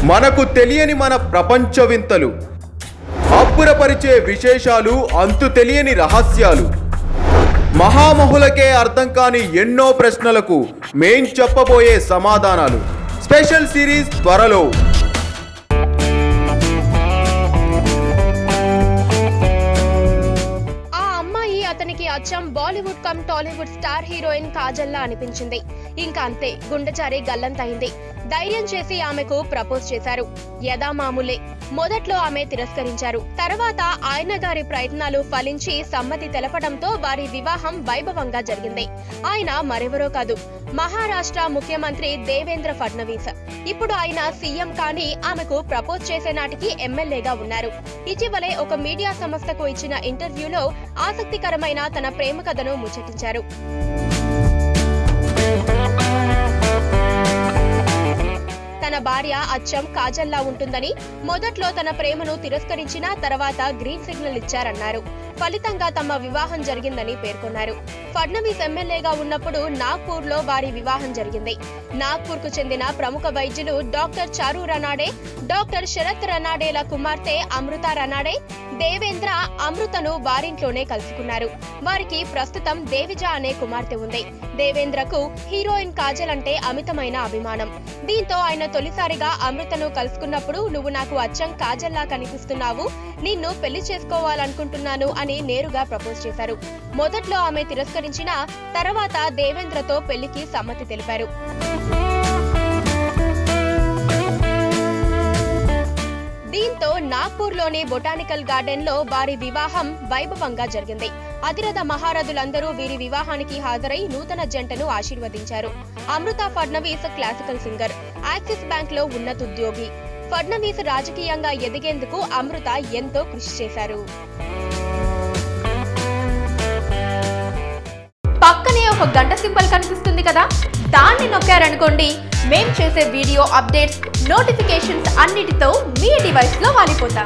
మనకు తెలియని మన ప్రపంచ వింతలు, అబ్బురపరిచే విశేషాలు, అంతు తెలియని రహస్యాలు, మహామహులకే అర్థం కాని ఎన్నో ప్రశ్నలకు మేం చెప్పబోయే సమాధానాలు. స్పెషల్ సిరీస్ త్వరలో. అతనికి అచ్చం Bollywood cum Tollywood star heroine కాజల్లా అనిపించింది. ఇంకా అంతే, గుండెచారి గల్లంతైంది. ధైర్యం చేసి ఆమెకు ప్రపోజ్ చేశారు. యథామామూలే. మొదట్లో ఆమె తిరస్కరించారు. తర్వాత ఆయన గారి ప్రయత్నాలు ఫలించి సమ్మతి తెలపడంతో వారి వివాహం వైభవంగా జరిగింది. ఆయన మరెవరో కాదు, మహారాష్ట్ర ముఖ్యమంత్రి దేవేంద్ర ఫడ్నవీస్. ఇప్పుడు ఆయన సీఎం, కానీ ఆమెకు ప్రపోజ్ చేసే నాటికి ఎమ్మెల్యేగా ఉన్నారు. ఇటీవలే ఒక మీడియా సంస్థకు ఇచ్చిన ఇంటర్వ్యూలో ఆసక్తికరమైన తన ప్రేమ కథను ముచ్చటించారు. తన భార్య అచ్చం కాజల్లా ఉంటుందని, మొదట్లో తన ప్రేమను తిరస్కరించిన తర్వాత గ్రీన్ సిగ్నల్ ఇచ్చారన్నారు. ఫలితంగా తమ వివాహం జరిగిందని పేర్కొన్నారు. ఫడ్నవీస్ ఎమ్మెల్యేగా ఉన్నప్పుడు నాగ్పూర్ లో వారి వివాహం జరిగింది. నాగ్పూర్ కు చెందిన ప్రముఖ వైద్యులు డాక్టర్ చారు రనాడే, డాక్టర్ శరత్ రనాడేల కుమార్తె అమృత రనాడే దేవేంద్ర అమృతను వారింట్లోనే కలుసుకున్నారు. వారికి ప్రస్తుతం దేవిజా అనే కుమార్తె ఉంది. దేవేంద్రకు హీరోయిన్ కాజల్ అంటే అమితమైన అభిమానం. దీంతో ఆయన తొలిసారిగా అమృతను కలుసుకున్నప్పుడు, నువ్వు నాకు అచ్చం కాజల్లా కనిపిస్తున్నావు, నిన్ను పెళ్లి చేసుకోవాలనుకుంటున్నాను అని నేరుగా ప్రపోజ్ చేశారు. మొదట్లో ఆమె తిరస్కరించిన తర్వాత దేవేంద్రతో పెళ్లికి సమ్మతి తెలిపారు. దీంతో నాగ్పూర్ లోని బొటానికల్ గార్డెన్ లో వారి వివాహం వైభవంగా జరిగింది. అతిరథ మహారథులందరూ వీరి వివాహానికి హాజరై నూతన జంటను ఆశీర్వదించారు. Amruta Fadnavis classical singer, Axis Bank లో ఉన్నతోద్యోగి. ఫడ్నవీస్ రాజకీయంగా ఎదిగేందుకు అమృత ఎంతో కృషి చేశారు. పక్కనే ఒక గంట సింబల్ కనిపిస్తుంది కదా, దాన్ని నొక్కారనుకోండి, మేం చేసే వీడియో అప్డేట్స్, నోటిఫికేషన్స్ అన్నిటితో మీ డివైస్ లో వాలిపోతాం.